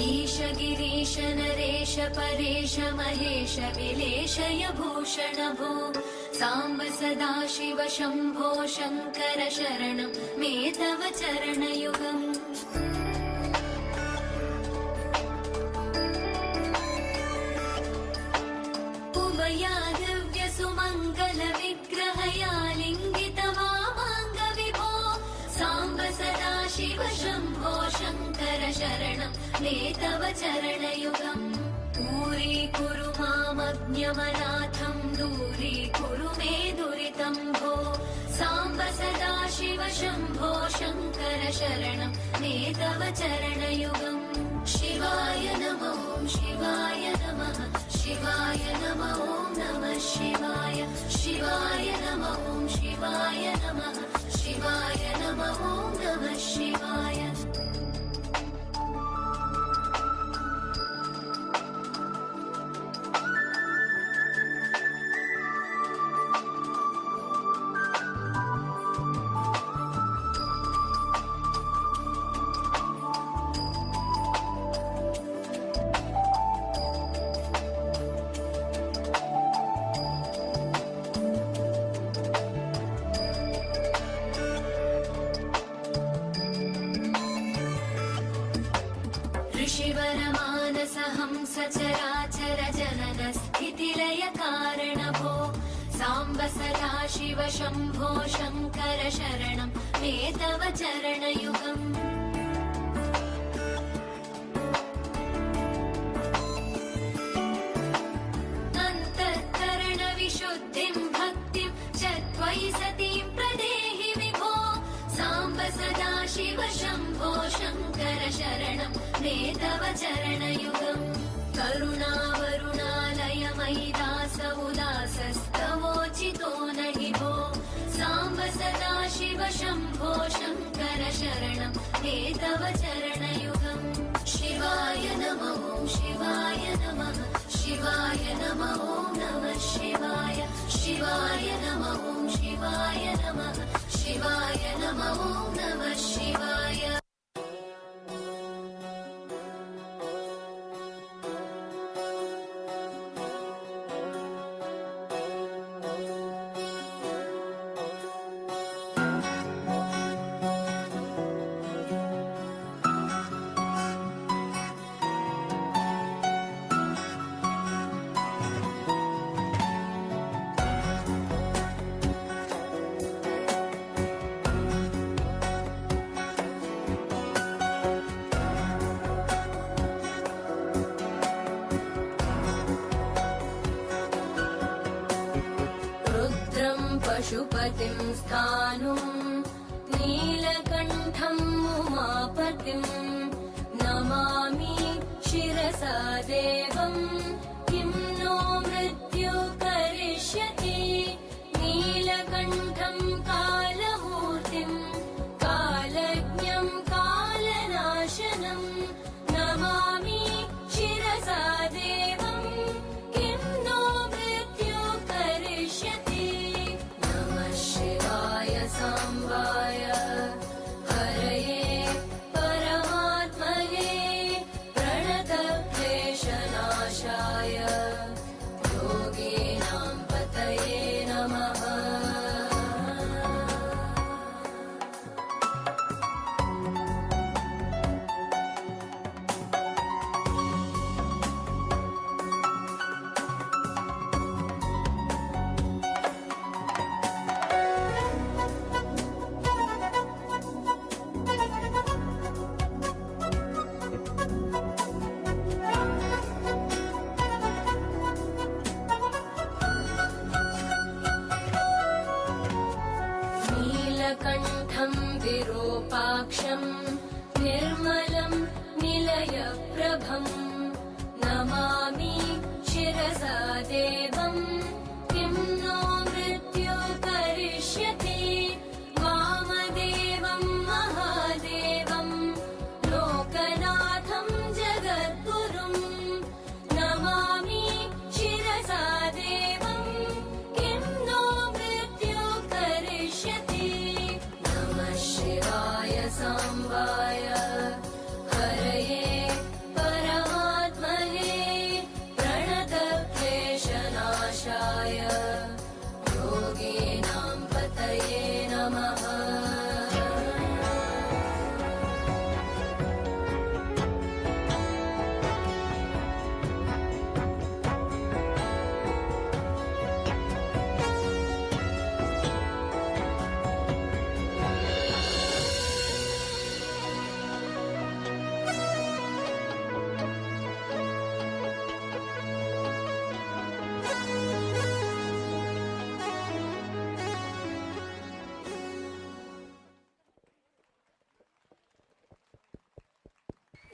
ईश गिरीश नरेश परेश महेश विलेशय भूषण भो साम्ब सदाशिव शम्भो शङ्कर शरणं मे तव चरणयुगम् सुमङ्गल विग्रहया लिङ्गित वामाङ्ग विभो साम्ब सदाशिव शम्भो शङ्कर शरणं मे तव चरणयुगम् दूरीकुरु मामज्ञमनाथं दूरीकुरु मे दुरितं भो साम्ब सदाशिव शम्भो शङ्कर शरणं मे तव चरणयुगम् शिवाय नमो शिवाय नमः शिवाय नमः ॐ नमः शिवाय शिवाय नमः ॐ शिवाय नमः शिवाय नमः ॐ नमः शिवाय ऋषिवरमानसहंस चराचर जनन स्थितिलय कारण भो साम्ब सदाशिव शम्भो शङ्कर शरणं मे तव चरणयुगम् अन्तःकरण विशुद्धिं भक्तिं च त्वयि सतीं प्रदेहि विभो साम्ब सदाशिव शम्भो शङ्कर शरणं मे तव चरणयुगम् करुणावरुणालय मयि दास उदासस्तवोचितो न हि भो साम्ब सदाशिव शम्भो शङ्कर शरणं मे तव चरणयुगम् शिवाय नमः शिवाय नमः शिवाय नमः ॐ नमः शिवाय शिवाय नमः शिवाय नमः शिवाय नमः ॐ नमः शिवाय पशुपतिं स्थाणुं नीलकण्ठं उमापतिं नमामि शिरसा देवं किं नो मृत्यु करिष्यति नीलकण्ठं कालमूर्तिं कालज्ञं कालनाशनं नमामि शिरसा देवं किं नो मृत्यु करिष्यति शिवाय साम्बाय हरये परमात्मने प्रणतक्लेशनाशाय योगीनां पतये नमः नीलकण्ठं विरूपाक्षं निर्मलं निलयप्रभं नमामि शिरसा देवं किं नो मृत्यु करिष्यति वामदेवं महादेवं लोकनाथं जगद्गुरुं नमामि शिरसा देवं किं नो मृत्यु करिष्यति नमः शिवाय साम्बाय हरये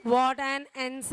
What an insight.